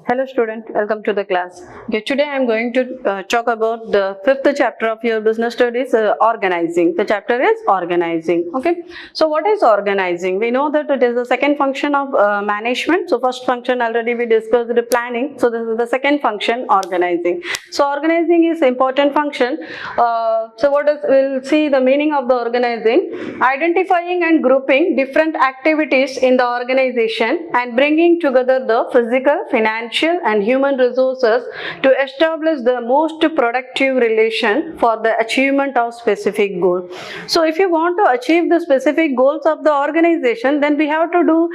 Hello student, welcome to the class. Okay, today I am going to talk about the fifth chapter of your business studies, organizing. The chapter is organizing. Okay, so what is organizing? We know that it is the second function of management. So first function already we discussed the planning. So this is the second function, organizing. So organizing is important function. So what is, we'll see the meaning of the organizing. Identifying and grouping different activities in the organization and bringing together the physical, financial and human resources to establish the most productive relation for the achievement of specific goal. So if you want to achieve the specific goals of the organization, then we have to do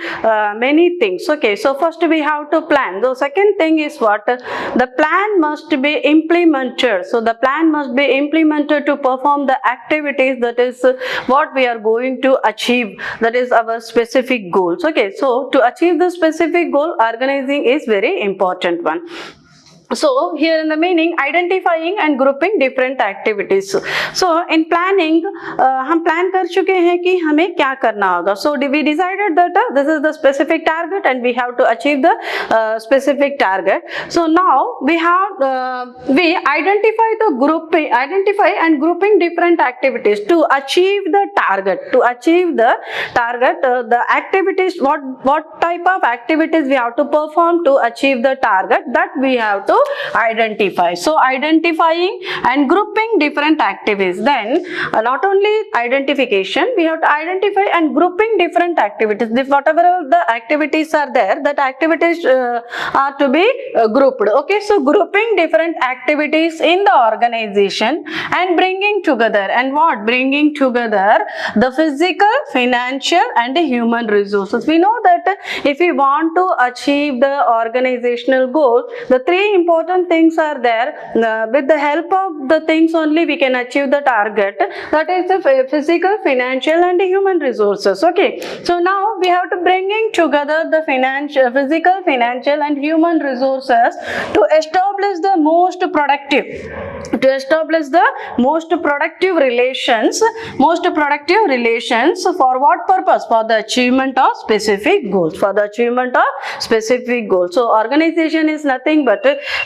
many things. Okay, so first we have to plan. The second thing is what? The plan must be implemented. So the plan must be implemented to perform the activities, that is what we are going to achieve, that is our specific goals. Okay, so to achieve the specific goal, organizing is very important one. So here in the meaning, identifying and grouping different activities. So in planning, हम plan कर चुके हैं कि हमें क्या करना होगा. So we decided that this is the specific target and we have to achieve the specific target. So now we have we identify and grouping different activities to achieve the target. To achieve the target, the activities, what type of activities we have to perform to achieve the target, that we have to identify. So identifying and grouping different activities. Then not only identification, we have to identify and grouping different activities. If whatever the activities are there, that activities are to be grouped. Okay, so grouping different activities in the organization and bringing together, and what? Bringing together the physical, financial and human resources. We know that if we want to achieve the organizational goal, the three important things are there. With the help of the things only we can achieve the target, that is the physical, financial and human resources. Okay, so now we have to bringing together the physical, financial and human resources to establish the most productive relations. For what purpose? For the achievement of specific goals. So organization is nothing but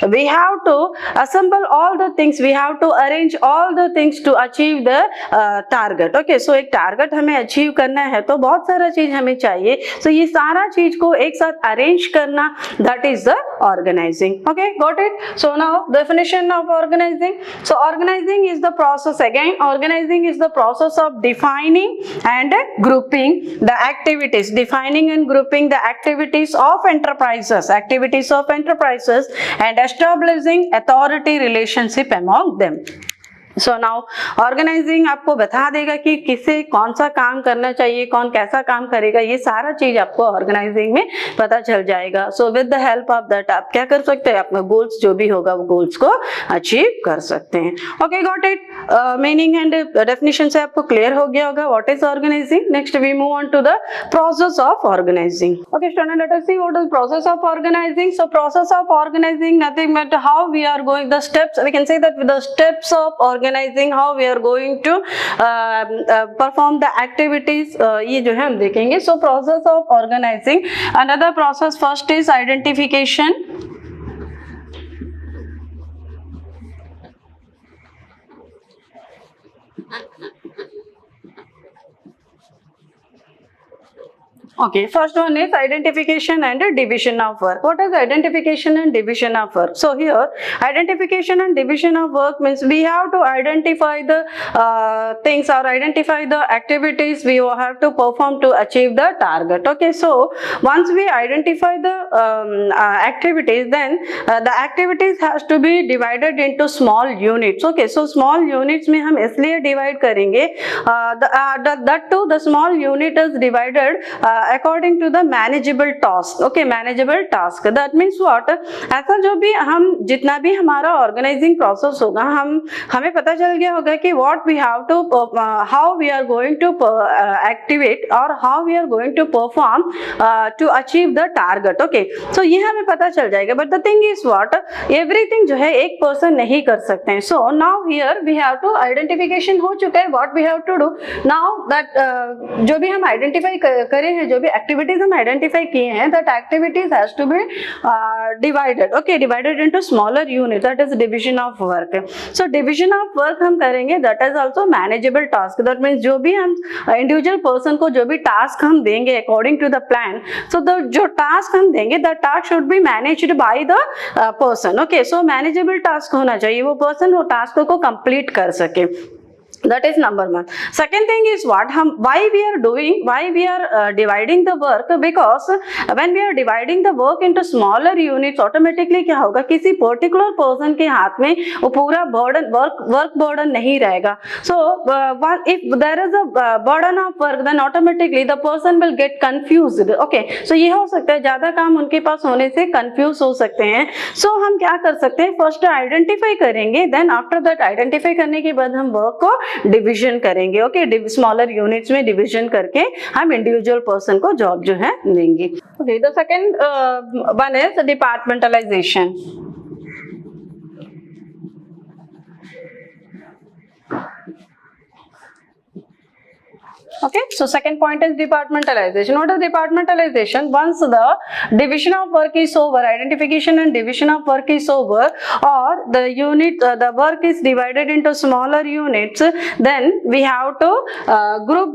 we have to assemble all the things, we have to arrange all the things to achieve the target. Okay, so एक target हमें achieve करना है तो बहुत सारा चीज हमें चाहिए. So ये सारा चीज को एक साथ arrange करना, that is the organizing. Okay, got it? So now definition of organizing. So organizing is the process, again organizing is the process of defining and grouping the activities, of enterprises and establishing authority relationship among them. So now organizing आपको बता देगा कि किसे कौन सा काम करना चाहिए, कौन कैसा काम करेगा, ये सारा चीज आपको organizing में पता चल जाएगा. So with the help of that आप क्या कर सकते हैं, अपना goals जो भी होगा वो goals को achieve कर सकते हैं. Okay, got it? Meaning and definition से आपको clear हो गया होगा what is organizing. Next we move on to the process of organizing. Okay student, let us see what is process of organizing. So process of organizing, nothing but how we are going, the steps, we can say that with the steps of organizing, how we are going to perform the activities, ये जो है हम देखेंगे. So process of organizing, another process first is identification. Okay, first one is identification and division of work. What is identification and division of work? So here identification and division of work means we have to identify the things or identify the activities we have to perform to achieve the target. Okay, so once we identify the activities, then the activities has to be divided into small units. Okay, so small units में हम इसलिए divide करेंगे, that too the small unit is divided according to the manageable task. Okay, manageable task, that means what? ऐसा जो भी हम जितना भी हमारा organizing process होगा, हमें पता चल गया होगा कि what we have to how we are going to activate or how we are going to perform to achieve the target. Okay, so ये हमें पता चल जाएगा. But the thing is what? Everything जो है एक person नहीं कर सकते हैं. So now here we have to identification हो चुका है. What we have to do now that जो भी हम identify करें हैं जो भी एक्टिविटीज हम आइडेंटिफाई किए हैं, that activities has to be divided, okay, divided into smaller unit, that is division of work. So division of work हम करेंगे, that is also manageable task. That means जो भी हम इंडिविजुअल पर्सन को जो भी टास्क हम देंगे according to the plan, so the जो टास्क हम देंगे, the task should be managed by the person. Okay, so manageable task होना चाहिए, वो पर्सन वो टास्क को कंप्लीट कर सके. That is number one. Second thing is what why we are dividing the work, because when we are dividing the work into smaller units, automatically क्या होगा, किसी particular person के हाथ में वो पूरा burden work burden नहीं रहेगा. So if there is a burden of work, then automatically the person will get confused. Okay, so ये हो सकता है ज्यादा काम उनके पास होने से confuse हो सकते हैं. So हम क्या कर सकते हैं, first identify करेंगे, then after that identify करने के बाद हम work को डिवीजन करेंगे. ओके, स्मॉलर यूनिट्स में डिवीजन करके हम इंडिविजुअल पर्सन को जॉब जो है देंगे. Okay, the second one is departmentalisation. Okay, so second point is departmentalization. What is departmentalization? Once the division of work is over, identification and division of work is over, or the unit, the work is divided into smaller units, then we have to group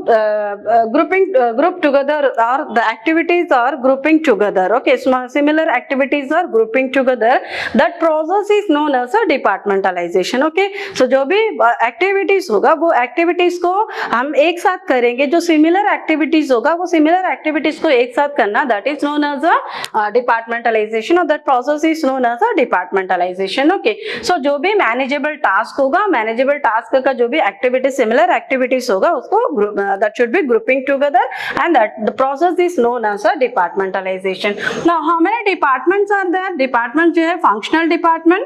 together, or the activities are grouping together. Okay, similar activities are grouping together. That process is known as a departmentalization. Okay, so जो भी activities होगा, वो activities को हम एक साथ करेंगे. जो सिमिलर एक्टिविटीज होगा, वो सिमिलर एक्टिविटीज को एक साथ करना, that is known as a departmentalization, और that process is known as a departmentalization. Okay, so जो भी मैनेजेबल टास्क होगा, मैनेजेबल टास्क का जो भी एक्टिविटी सिमिलर एक्टिविटीज होगा, उसको that should be grouping together, and that the process is known as a departmentalization. Now how many departments are there? Department जो है, functional department,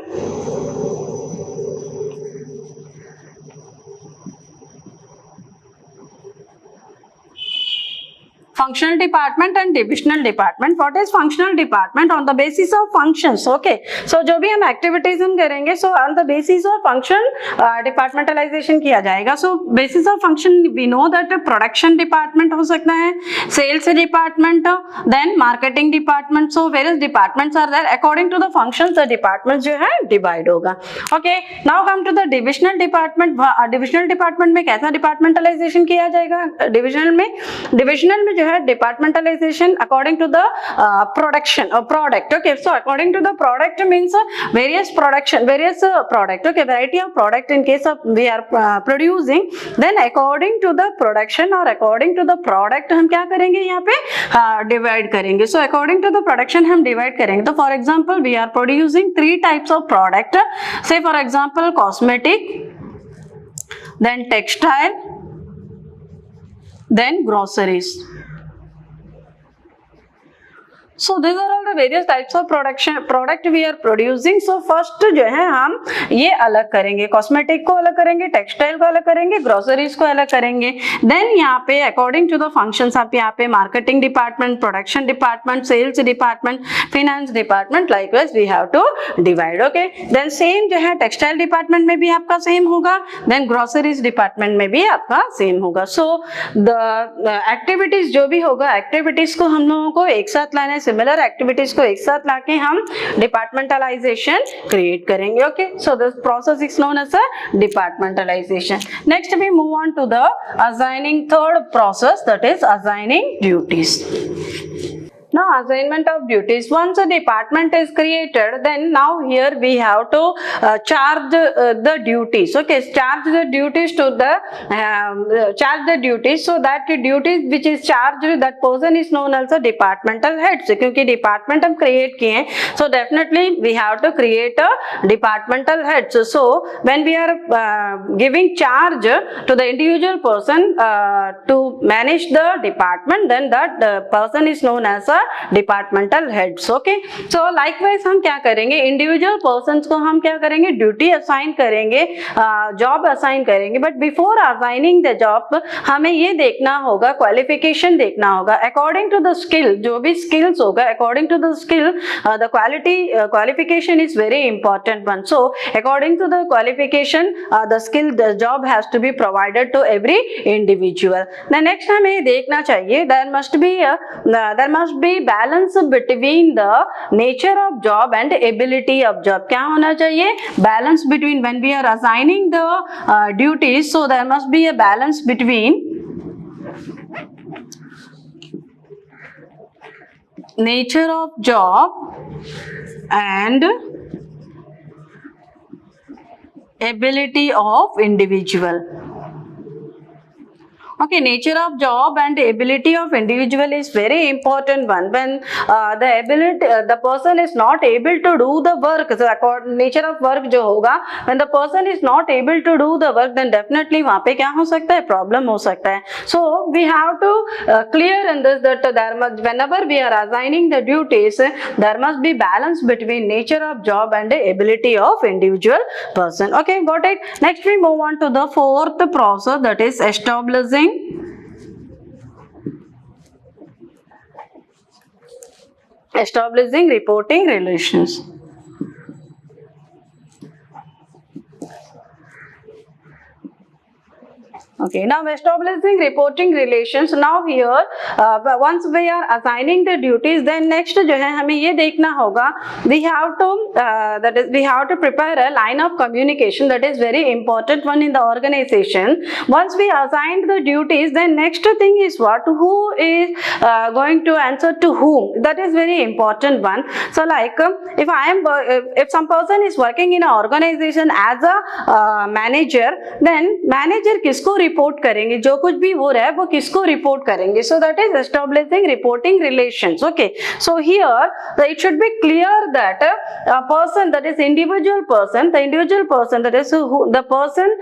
functional department and divisional department. What is functional department? On the basis of functions. Okay, so जो भी हम activities हम करेंगे, so on the basis of function departmentalization किया जाएगा. So basis of function we know that production department हो सकता है, sales department, then marketing department. So various departments are there. According to the functions, the departments जो है divide होगा. Okay, now come to the divisional department. divisional department में कैसा departmentalization किया जाएगा? divisional में जो है departmentalization according to the production or product. Okay, so according to the product means various product. Okay, variety of product in case of we are producing, then according to the production or according to the product हम क्या करेंगे, यहाँ पे divide करेंगे. So according to the production हम divide करेंगे. तो for example we are producing 3 types of product. Say for example cosmetic, then textile, then groceries. So these are all the various types of product we are producing. So first जो है हम ये अलग करेंगे, cosmetic को अलग करेंगे, textile को अलग करेंगे, ग्रोसरीज को अलग करेंगे. देन यहाँ पे अकॉर्डिंग टू द फंक्शंस आप यहाँ पे marketing department, production department, sales department, finance department, likewise we have to divide. Okay, then same जो है टेक्सटाइल डिपार्टमेंट में भी आपका सेम होगा, देन ग्रोसरीज डिपार्टमेंट में भी आपका सेम होगा. सो द एक्टिविटीज जो भी होगा, एक्टिविटीज को हम लोगों को एक साथ लाना है, सिमिलर एक्टिविटीज को एक साथ लाके हम डिपार्टमेंटलाइजेशन क्रिएट करेंगे. Okay, so this process is known as a departmentalisation. Next we move on to the assigning, third process, that is assigning duties. Now assignment of duties. Once a department is created, then now here we have to charge the duties. Okay, charge the duties to the charge the duties. So that duties which is charged, that person is known as a departmental head. So क्योंकि department हम create किए हैं, so definitely we have to create a departmental head. So when we are giving charge to the individual person to manage the department, then that person is known as a departmental heads. Okay, so likewise हम क्या करेंगे, individual persons को हम क्या करेंगे, duty assign करेंगे, job assign करेंगे. But before assigning the job हमें ये देखना होगा, क्वालिफिकेशन देखना होगा. अकॉर्डिंग टू द स्किल, जो भी स्किल्स होगा, according to the skill the qualification is very important one. So according to the qualification, the skill, the job has to be provided to every individual. The next हमें देखना चाहिए, there must be balance between the nature of job and ability of job. क्या होना चाहिए, balance between, when we are assigning the duties, so there must be a balance between nature of job and ability of individual. Okay, nature of job and ability of individual is very important one. When the person is not able to do the work, so nature of work जो होगा, when the person is not able to do the work, then definitely वहाँ पे क्या हो सकता है, problem हो सकता है. So we have to clear in this that there must, whenever we are assigning the duties, there must be balance between nature of job and the ability of individual person. Okay, got it. Next we move on to the fourth process, that is establishing reporting relations. Okay, now establishing reporting relations. Now here once we are assigning the duties, then next जो है हमें ये देखना होगा, we have to prepare a line of communication. That is very important one in the organization. Once we assign the duties, then next thing is what, who is going to answer to whom. That is very important one. So like if some person is working in an organization as a manager, then manager किसको report करेंगे, जो कुछ भी हो रहा है वो किसको रिपोर्ट करेंगे. So that is establishing reporting relations. Okay, so here it should be clear that a person, that is individual person, the individual person, that is the person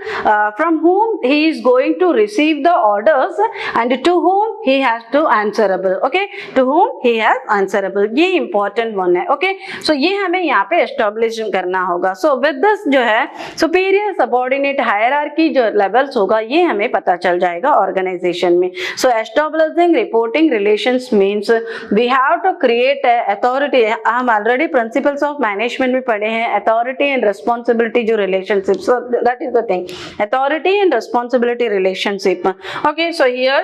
from whom he is going to receive the orders and to whom he has to answerable. Okay, to whom he has answerable, ये important one है. Okay, so ये हमें यहाँ पे establish करना होगा. So with this जो है superior subordinate hierarchy जो levels होगा, ये हमें पता चल जाएगा organization में. So establishing reporting relations means we have to create authority. हम already principles of management में पढ़े हैं, authority and responsibility जो relationship. So that is the thing, authority and responsibility relationship. Okay, so here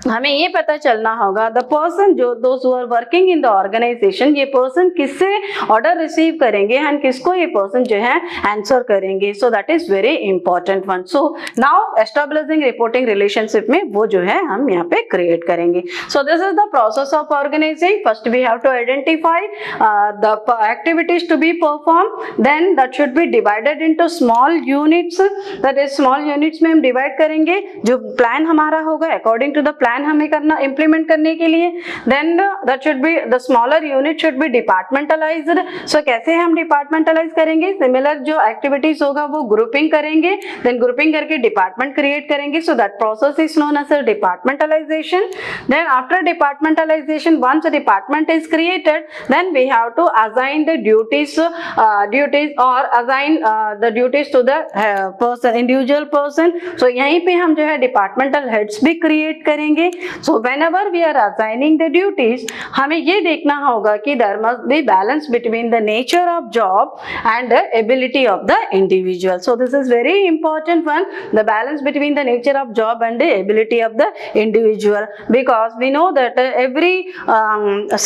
हमें ये पता चलना होगा द पर्सन, जो those who are working in the organisation, ये पर्सन किससे ऑर्डर रिसीव करेंगे एंड किसको ये पर्सन जो है आंसर करेंगे. So that is very important one. So now establishing reporting relationship में वो जो है हम यहाँ पे क्रिएट करेंगे. So this is the process of organising. First we have to identify the activities to be perform, then that should be divided into small units. That is small units में हम डिवाइड करेंगे, जो plan हमारा होगा according to the plan हमें करना, implement करने के लिए. Then that should be, the smaller unit should be departmentalized. So कैसे हम डिपार्टमेंटलाइज करेंगे, सिमिलर जो एक्टिविटीज होगा वो ग्रुपिंग करेंगे, देन ग्रुपिंग करके डिपार्टमेंट क्रिएट करेंगे. So that process is known as departmentalization. Then after departmentalization, once department is created, then we have to assign the duties और assign the duties to the person, individual person. So यहीं पे हम जो है departmental heads भी create करेंगे. So whenever we are assigning the duties, हमें ये देखना होगा कि there must be balance between the nature of job and the ability of the individual. So this is very important one, the balance between the nature of job and the ability of the individual, because we know that every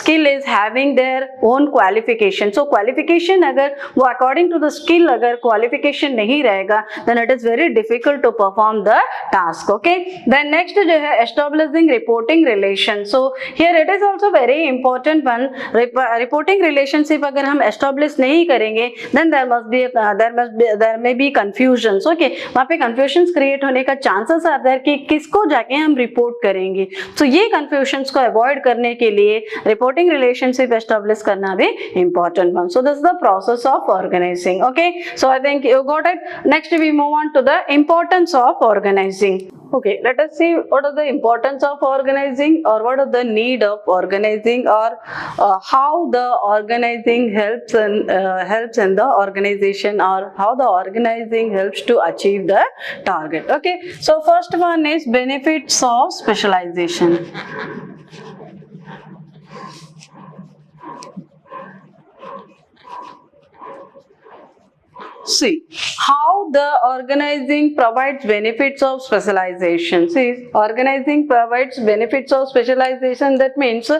skill is having their own qualification. So qualification अगर वो according to the skill अगर qualification नहीं रहेगा, then it is very difficult to perform the task. Okay, then next जो है establish reporting relation. So here it is also very important one. Reporting relationship अगर हम establish नहीं करेंगे, then there may be confusions. Okay, वहाँ पे confusions create होने का chances आता है कि किसको जाके हम report करेंगे. So ये confusions को avoid करने के लिए reporting relationship establish करना भी important one. So this is the process of organizing. Okay, so I think you got it. Next we move on to the importance of organizing. Okay, let us see what are the importance of organizing, or what are the need of organizing, or how the organizing helps in the organization, or how the organizing helps to achieve the target. Okay, so first one is benefits of specialization. See, how the organizing provides benefits of specialization. See, organizing provides benefits of specialization. That means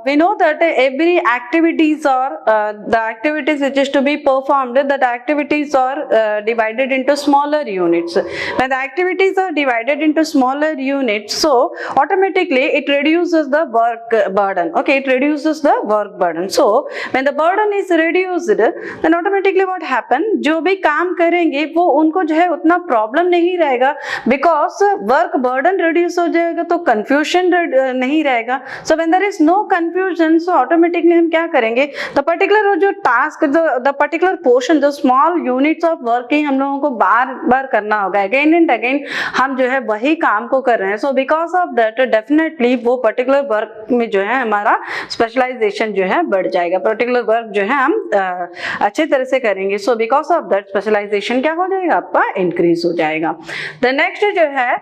we know that every activities are the activities which is to be performed, that activities are divided into smaller units. When the activities are divided into smaller units, so automatically it reduces the work burden. Okay, it reduces the work burden. So when the burden is reduced, then automatically what happens, जो भी काम करेंगे वो उनको जो है उतना problem नहीं रहेगा, बिकॉज वर्क बर्डन रिड्यूस हो जाएगा तो कंफ्यूजन नहीं रहेगा. So when there is no confusion, so automatically हम क्या करेंगे, द पर्टिकुलर जो टास्क, द पर्टिकुलर पोर्शन, जो स्मॉल यूनिट्स ऑफ वर्क ही हम लोगों को बार बार करना होगा, अगेन एंड अगेन हम जो है वही काम को कर रहे हैं. सो बिकॉज ऑफ दैट डेफिनेटली वो पर्टिकुलर वर्क में जो है हमारा स्पेशलाइजेशन जो है बढ़ जाएगा, पर्टिकुलर वर्क जो है हम अच्छे तरह से करेंगे. So because of that specialisation क्या हो जाएगा, आपका इंक्रीज हो जाएगा. द नेक्स्ट जो है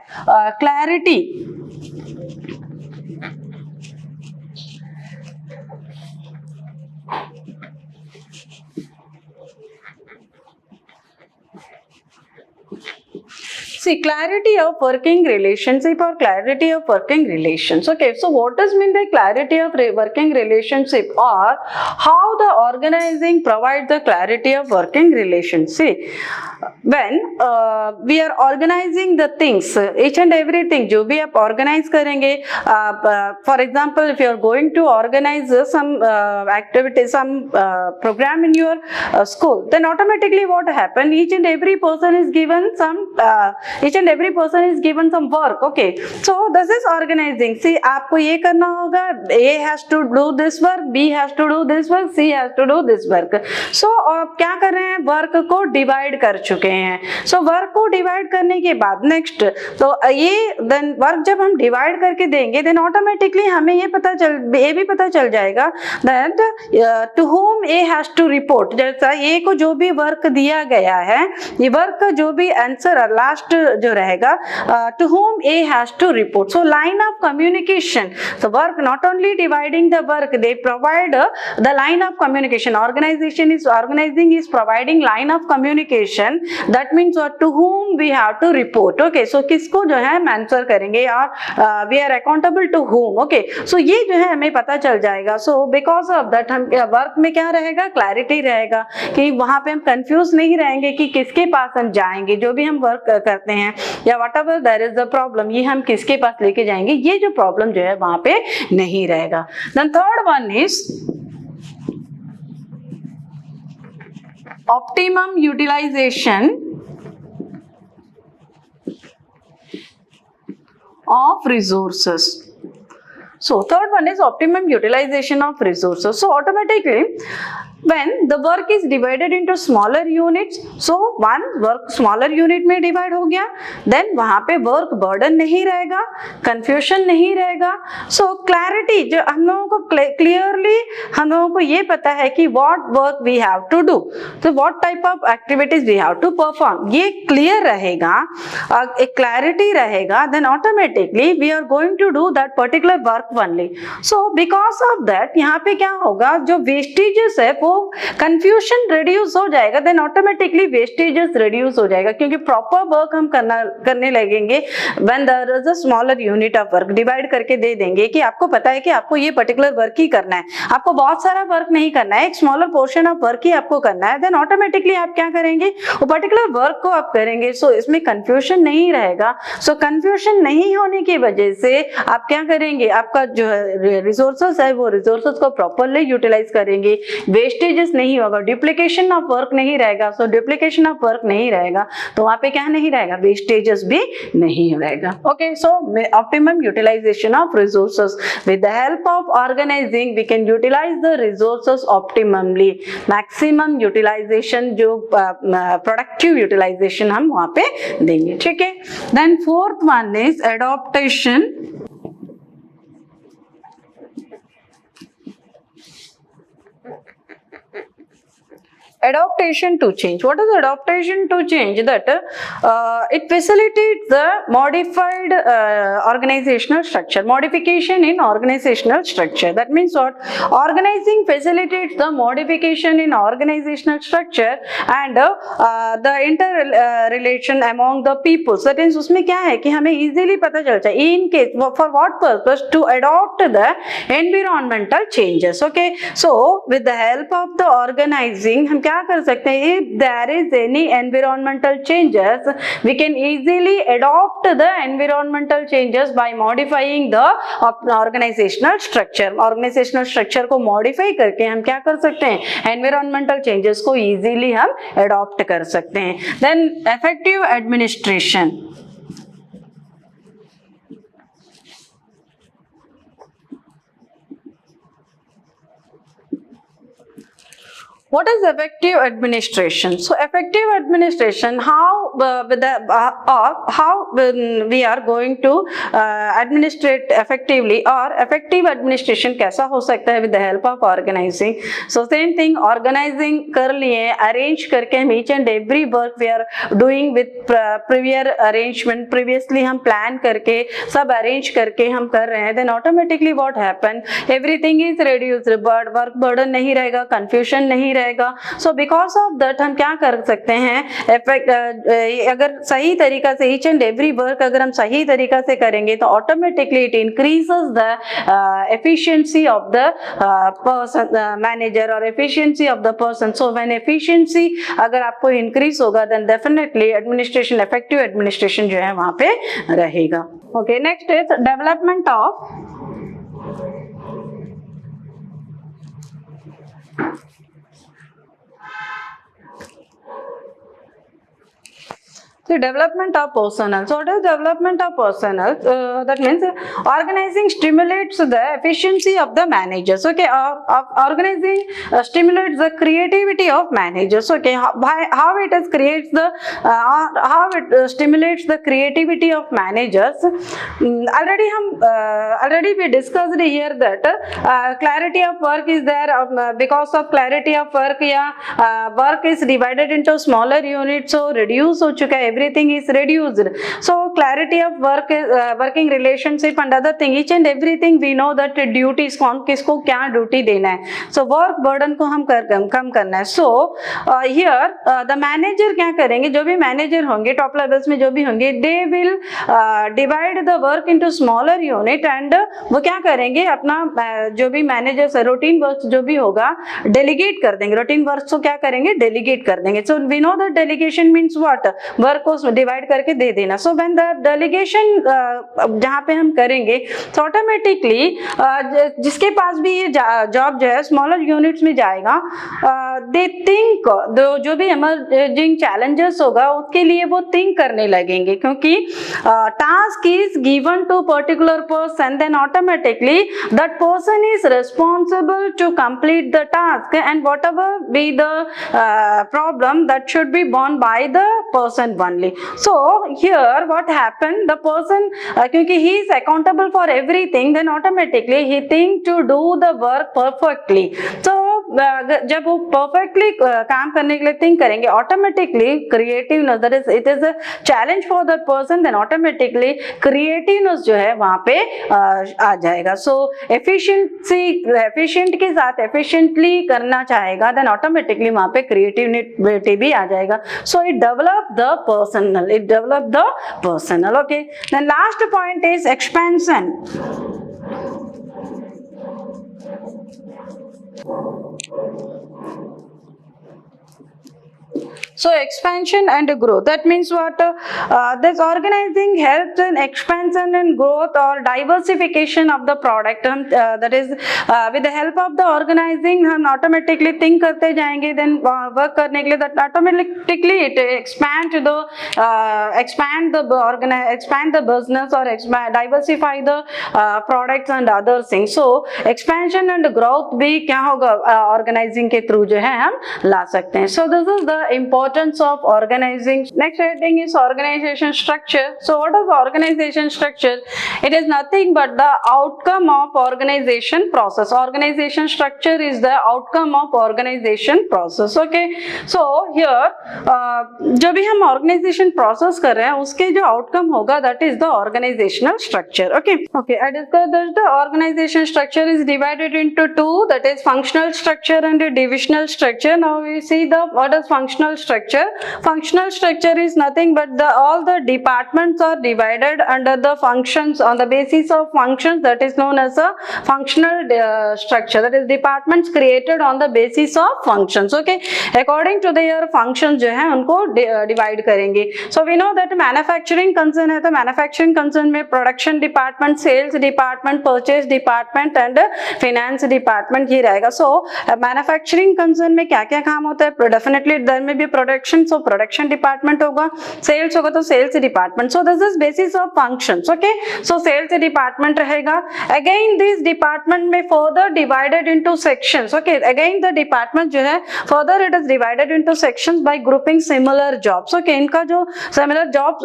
clarity. See, clarity of working relationship or clarity of working relations. Okay, so what does mean by clarity of working relationship, or how the organizing provides the clarity of working relations? See, when we are organizing the things, each and everything जो भी आप organize करेंगे, for example, if you are going to organize some activity, some program in your school, then automatically what happen, each and every person is given some work. Okay, so this is organizing. See, आपको ये करना होगा, A has to do this work, B has to do this work, C has to do this work. So आप क्या कर रहे हैं, work को डिवाइड कर चुके हैं. So वर्क को डिवाइड करने के बाद नेक्स्ट, तो ये देन वर्क जब हम डिवाइड करके देंगे, देन ऑटोमेटिकली हमें ये भी पता चल जाएगा that to whom A has to report. जैसा A को जो भी वर्क दिया गया है, ये वर्क का जो भी आंसर लास्ट जो रहेगा, to whom A has to report. So line of communication. So work not only dividing the work, they provide the line of communication. Organizing is providing line of communication. That means to whom we have to report. Okay, so किसको जो है answer करेंगे, और we are accountable to whom. Okay, so ये जो है हमें पता चल जाएगा. So because of that हम वर्क में क्या रहेगा, क्लैरिटी रहेगा, कि वहां पे हम कंफ्यूज नहीं रहेंगे कि किसके पास हम जाएंगे, जो भी हम वर्क करते हैं या whatever there is the problem, ये हम किसके पास लेके जाएंगे, ये जो प्रॉब्लम जो है वहां पे नहीं रहेगा. Then third one is optimum utilization of resources. So third one is optimum utilization of resources. So automatically when the work is divided into smaller units, so one work smaller unit में divide हो गया, then वहाँ पे work burden नहीं रहेगा, confusion नहीं रहेगा. So clarity, जो हम लोगों को clearly हम लोगों को ये पता है कि what work we have to do, so what type of activities we have to perform, ये clear रहेगा, एक clarity रहेगा, then automatically we are going to do that particular work only. So because of that यहाँ पे क्या होगा, जो wastages है वो कंफ्यूजन रिड्यूस हो जाएगा, देन ऑटोमेटिकली वेस्टेजेस रिड्यूस हो जाएगा, क्योंकि प्रॉपर वर्क हम करने लगेंगे. When there is a smaller unit of work, divide करके दे देंगे कि आपको पता है कि आपको ये पर्टिकुलर वर्क ही करना है, आपको बहुत सारा वर्क नहीं करना है, एक स्मॉलर पोर्शन ऑफ वर्क ही आपको करना है, देन ऑटोमेटिकली आप क्या करेंगे, वो पर्टिकुलर वर्क को आप करेंगे. सो इसमें कंफ्यूजन नहीं रहेगा. सो कंफ्यूजन नहीं होने की वजह से आप क्या करेंगे, आपका जो रिसोर्सेस है वो रिसोर्सेस को प्रॉपरली यूटिलाइज करेंगे, वेस्ट वेस्टेजेस नहीं होगा, डुप्लीकेशन ऑफ वर्क नहीं रहेगा. सो डुप्लीकेशन ऑफ वर्क नहीं रहेगा तो वहां पे क्या नहीं रहेगा, वेस्टेजेस भी नहीं रहेगा. Okay, so optimum utilization of resources. With the help of organizing we can utilize the resources optimally. Maximum utilization, जो प्रोडक्टिव यूटिलाइजेशन हम वहां पे देंगे. ठीक है. Then fourth one is adaptation. Adaptation to change. What is adaptation to change? That it facilitates the modified organizational structure. Modification in organizational structure. That means what? Organizing facilitates the modification in organizational structure and the interrelation among the people. That means उसमें क्या है कि हमें easily पता चल जाए. In case, for what purpose? To adopt the environmental changes. Okay. So with the help of the organizing हम क्या कर सकते हैं, if there is any environmental changes we can easily adopt the environmental changes by modifying the organizational structure. Organizational structure को modify करके हम क्या कर सकते हैं, environmental changes को easily हम adopt कर सकते हैं. Then effective administration. What is effective administration? So effective administration, how we are going to administrate effectively, or effective administration कैसा हो सकता है with the help of organizing. So same thing, organizing कर लिए, arrange करके हम each and every work we are doing with previous arrangement, previously हम plan करके सब arrange करके हम कर रहे हैं, then automatically what happen, everything is reduced, work burden नहीं रहेगा, confusion नहीं रहेगा. So because of that हम क्या कर सकते हैं, अगर सही तरीका से each and every work अगर हम सही तरीका से करेंगे तो automatically it increases the efficiency of the person, manager, or efficiency of the person. So when efficiency अगर आपको increase होगा then definitely administration, effective administration जो है वहाँ पे रहेगा. Okay, next is development of the development of personnel. So what is development of personnel? That means organizing stimulates the efficiency of the managers. Okay, organizing stimulates the creativity of managers. Okay, how it is creates the how it stimulates the creativity of managers. Already we discussed here that clarity of work is there. Because of clarity of work, work is divided into smaller units, so reduce हो चुका है, everything is reduced. So clarity of work is working relationship and other thing, each and everything we know that duties कौन किसको क्या duty देना है. So work burden को हम कम करना है. So here the manager क्या करेंगे, जो भी manager होंगे top levels में जो भी होंगे, they will divide the work into smaller unit and वो क्या करेंगे, अपना जो भी managers routine works जो भी होगा delegate कर देंगे. routine works को क्या करेंगे, delegate कर देंगे. So we know that delegation means what, work को divide करके दे देना. So when the delegation जहाँ पे हम करेंगे तो ऑटोमेटिकली जिसके पास भी ये जॉब जो है स्मॉलर यूनिट्स में जाएगा, दे थिंक जो भी इमर्जिंग चैलेंजेस होगा उसके लिए वो थिंक करने लगेंगे, क्योंकि task is given to particular person, then automatically that person is responsible to complete the task and whatever be the problem that should be borne by the person only. So here what happened, the person क्योंकि he is accountable for everything, then automatically he think to do the work perfectly. So जब वो perfectly काम करने के लिए think करेंगे, automatically creativeness, that is it is a challenge for that person, then automatically creativeness जो है वहाँ पे आ जाएगा. So efficient के साथ efficiently करना चाहेगा, then automatically वहाँ पे creativity भी आ जाएगा. So it develop the personal. It develop the personal. Okay. Then last point is expansion. So expansion and growth, that means what? This organizing helps in expansion and growth or diversification of the product. That is with the help of the organizing हम automatically think करते जाएंगे, then work करने के लिए that automatically it expand the business or diversify the products and other things. So expansion and growth भी क्या होगा organizing के through जो है हम ला सकते हैं. So this is the importance of organizing. Next heading is organization structure. So what is organization structure? It is nothing but the outcome of organization process. Organization structure is the outcome of organization process. Okay. So here जब भी हम organization process कर रहे हैं उसके जो outcome होगा that is the organizational structure. Okay. Okay. I discussed that the organization structure is divided into two, that is functional structure and divisional structure. Now we see the what is functional structure. Functional structure is nothing but all the departments are divided under the functions on the basis of functions, that is known as a functional structure. That is departments created on the basis of functions. Okay, according to their functions जो है उनको divide करेंगे. So we know that manufacturing concern है तो manufacturing concern में production department, sales department, purchase department and finance department ही रहेगा. So manufacturing concern में क्या क्या काम होता है? Definitely there may be production, so production department होगा. Sales होगा तो sales department. So this is basis of functions. Okay, so sales department रहेगा. Again this department में further divided into sections. Okay, again the department जो है further it is divided into sections by grouping similar jobs. Okay, इनका जो similar jobs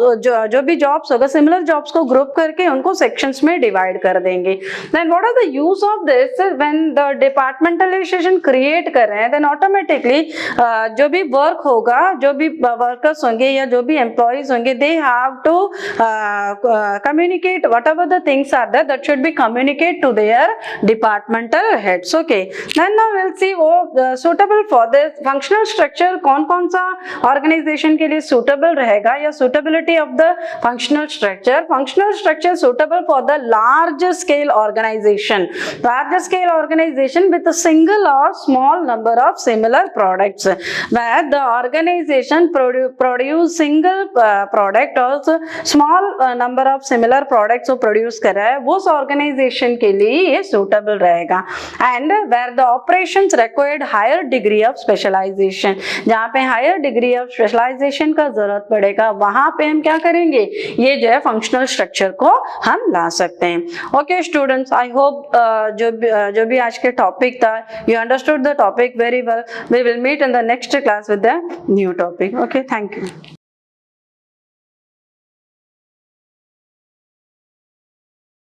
जो भी jobs होगा similar jobs को group करके उनको sections में divide कर देंगे. Then what are the use of this? When the departmentalization create कर रहे हैं then automatically जो भी work होगा, जो भी workers होंगे या जो भी employees होंगे, they have to communicate whatever the things are there that should be communicate to their departmental heads. Okay, then now we'll see suitable for this functional structure कौन सा organization के लिए suitable रहेगा या suitability of the functional structure. Functional structure suitable for the large scale organization with a single or small number of similar products, where the organization produce single product or small number of similar products को produce कर रहा है, वो उस organization के लिए ये suitable रहेगा. And where the operations required higher degree of specialization, जहाँ पे higher degree of specialization का जरूरत पड़ेगा वहाँ पे हम क्या करेंगे, ये जो है functional structure को हम ला सकते हैं. Okay students, I hope जो भी आज के topic था you understood the topic very well. We will meet in the next class with the new topic. Okay, thank you.